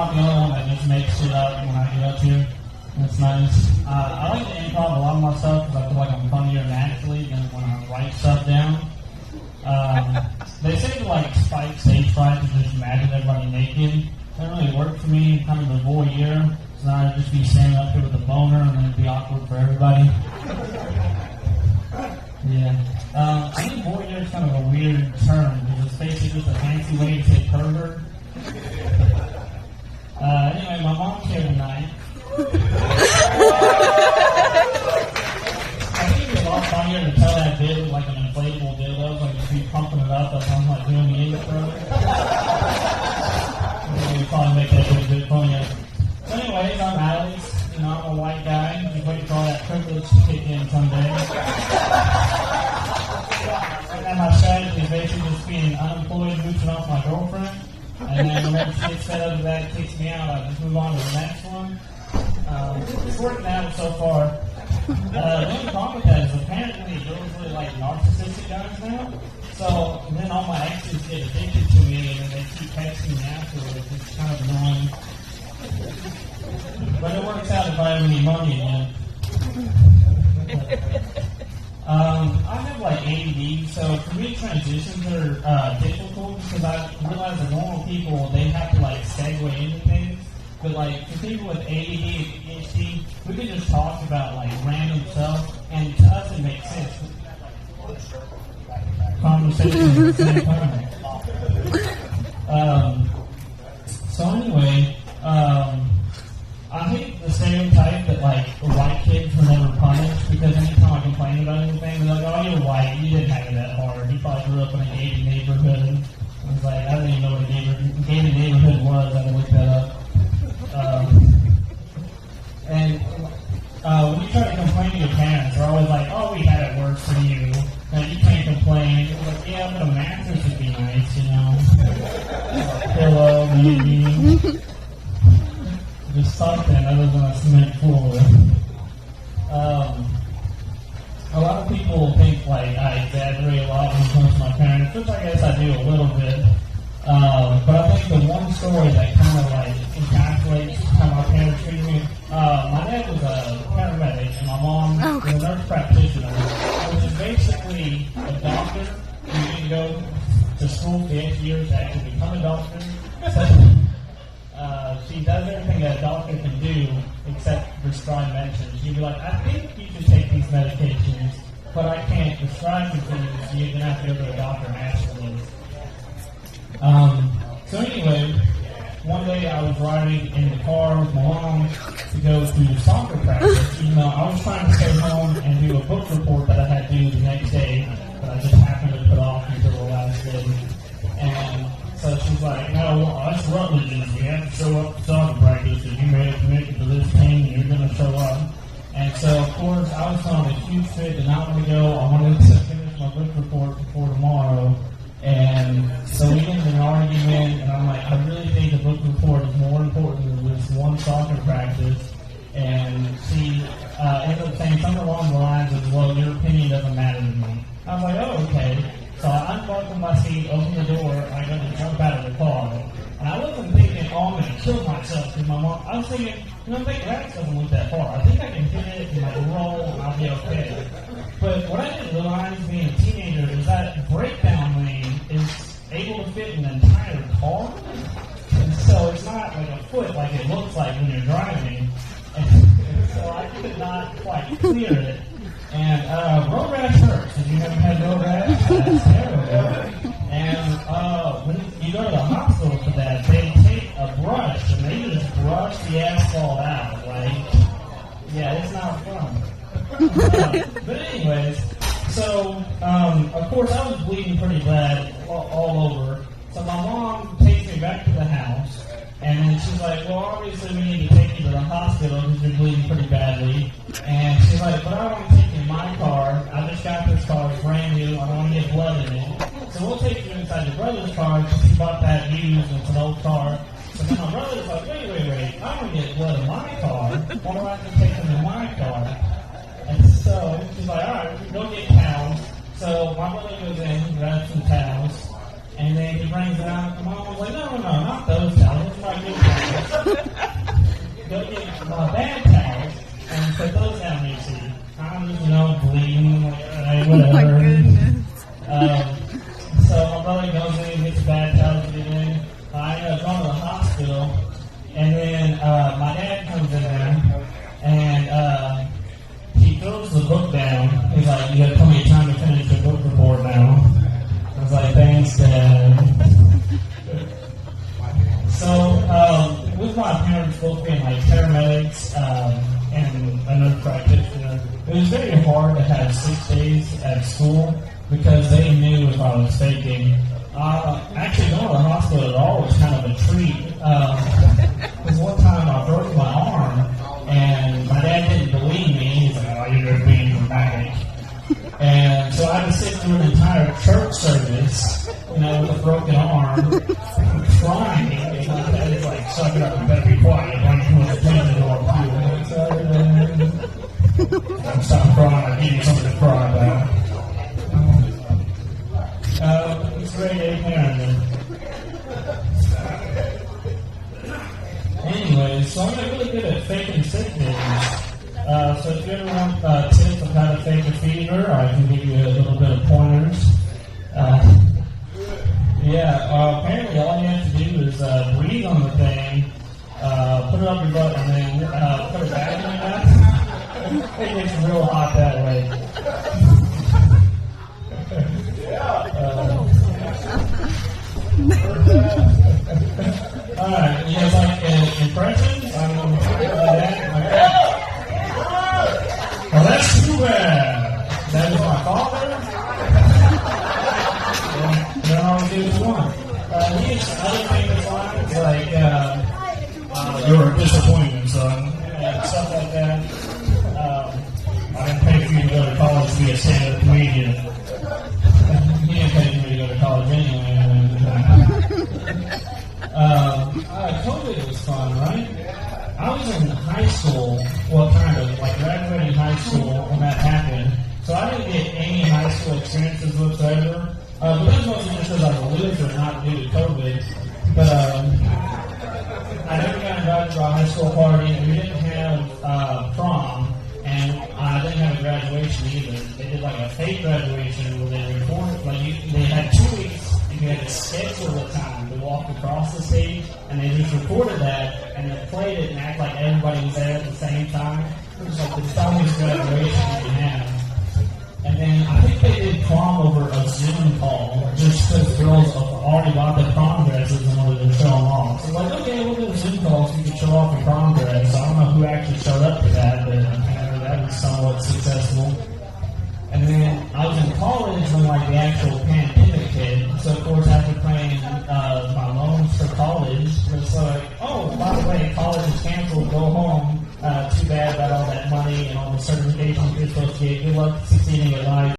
not the only one that just makes shit up when I get up here. That's nice. I like to improv a lot of my stuff because I feel like I'm funnier naturally than when I write stuff down. They say to like spike stage fright to just imagine everybody naked. That really worked for me. I'm kind of a voyeur. So now I'd just be standing up here with a boner and then it'd be awkward for everybody. Yeah. I think voyeur is kind of a weird term because it's basically just a fancy way to say pervert. Anyway, my mom's here tonight. I think it'd be a lot funnier to tell that bit with like an inflatable dildo, like if you pumping it up, like I'm like doing the intro. We'd probably make that bit a bit funnier. So anyways, I'm Alex. You know, I'm a white guy. Just waiting for all that privilege to kick in someday. Right now my strategy is basically just being unemployed, mooching off my girlfriend. And then whenever she gets fed up with that, kicks me out, I just move on to the next one. It's working out so far. The only problem with that is apparently girls really like narcissistic guys now. So then all my exes get addicted to me and then they keep texting me afterwards. It's kind of annoying. But it works out if I ever need money again. I have like ADD, so for me transitions are difficult because I realize that normal people, they have to like segue into things. But like for people with ADD and ADHD, we can just talk about like random stuff, and to us it makes sense. Conversation at the same time. So anyway, I hate the stereotype that like white kids were never punished because anytime I complain about anything, they're like, "Oh, you're white. You didn't have it that hard. You probably grew up in a gated neighborhood." I was like, I didn't even know what a gated neighborhood was. I had to look that up. When you try to complain to your parents, they're always like, "Oh, we had it worse for you. Like, you can't complain." You're like, "Yeah, but a mattress would be nice, you know, a pillow, maybe." Just something other than a cement floor. A lot of people think like I exaggerate a lot when it comes to my parents, which I guess I do a little bit. But I think the one story that kind of like encapsulates how my parents treated me. My dad was a paramedic and my mom was a nurse practitioner, which is basically a doctor. You can go to school for 8 years to actually become a doctor. She does everything that a doctor can do except prescribe medicines. She'd be like, "I think you should take these medications, but I can't prescribe them to you, so you're going to have to go to a doctor and ask for these." So anyway, one day I was riding in the car with my mom to go to soccer practice, even though I was trying to stay home and do a book report that I had to do the next day, but I just happened to put off until the last day. And so she's like, "No, us Rutledges, we have to show up to soccer practice. If you made a commitment to this team, you're going to show up." And so, of course, I was on a huge fit, did not want to go. I wanted to finish my book report before tomorrow. And so we get in an argument, and I'm like, "I really think the book report is more important than this one soccer practice." And she ended up saying something along the lines of, "Well, your opinion doesn't matter to me." I was like, "Oh, okay." So I unbuckled my seat, opened the door, and I got to jump out of the car. And I wasn't thinking, "Oh, I'm going to kill myself," because my mom, I was thinking, "You know, the grass doesn't look that far. I think I can hit it and like roll, and I'll be okay." But what I didn't realize being a teenager is that breakdown lane is able to fit an entire car. And so it's not like a foot like it looks like when you're driving. And so I could not quite clear it. And road rash hurts. If you haven't had road rash, that's terrible. And when you go to the hospital for that, they take a brush and they just brush the asphalt out. Like, yeah, it's not fun. But anyways, so of course I was bleeding pretty bad all over. So my mom takes me back to the house, and then she's like, "Well, obviously we need to take you to the hospital because you're bleeding pretty badly." And she's like, "But I don't want to take you in my car. I just got this car, it's brand new. I don't want to get blood in it. So we'll take you inside your brother's car because he bought that used. It's an old car." So then my brother's like, wait. I don't want to get blood in my car. Why do I have to take him in my car? And so she's like, "All right, we can go get towels." So my brother goes in, grabs some towels, and then he brings it out. And my mom was like, no, not those towels. Let's not get towels. I'm, bleeding, like, whatever. Oh my goodness. So my brother goes in, gets a bad towel to get in. I end up going to the hospital, and then my dad comes in there, and he throws the book down. He's like, "You got plenty of time to finish your book report now." I was like, "Thanks, Dad." So, with my parents both being like paramedics and a nurse practitioner, it was very hard to have 6 days at school because they knew if I was faking. Actually, going to the hospital at all was kind of a treat. Because one time I broke my arm, and my dad didn't believe me. He's like, "Oh, you're just being dramatic." And so I had to sit through an entire church service, with a broken arm, crying. And my dad's like, "Suck it up, you better be quiet. Why don't you want to clean the door?" I'm stopping crying. I give you something to cry about. It's grade 8 parenting. Anyways, so I'm really good at faking sickness. So if you ever want tips on how to fake a fever, I can give you a little bit of pointers. Apparently all you have to do is breathe on the thing, put it up your butt, and then put a bag in your mouth. It gets real hot that way. Alright, you guys like impressions? I'm going to do that. Well, that's too bad. That is my father. Then I'll do this one. He has other famous lines like, "You're a disappointment, son," and stuff like that. I didn't pay for you to go to college to be a stand-up comedian. He didn't pay for me to go to college anyway. COVID was fun, right? I was in high school, graduating high school when that happened, so I didn't get any high school experiences whatsoever. But that's mostly just because I was a loser, not due to COVID. But I never got invited to a high school party, and we didn't have prom, and I didn't have a graduation either. They did like a fake graduation where they recorded, they had 2 weeks. You had to schedule the time to walk across the stage, and they just recorded that, and they played it and act like everybody was there at the same time. It was like the dumbest graduation you can have. And then I think they did prom over a Zoom call, just because girls already bought their prom dresses and wanted to show them off. So okay, we'll do a Zoom call so you can show off your prom dress. I don't know who actually showed up for that, but that was somewhat successful. And then I was in college when the actual pandemic hit. So of course after paying my loans for college, it's like, "Oh, by the way, college is canceled, go home. Too bad about all that money and all the certifications you're supposed to get. Good luck succeeding in life."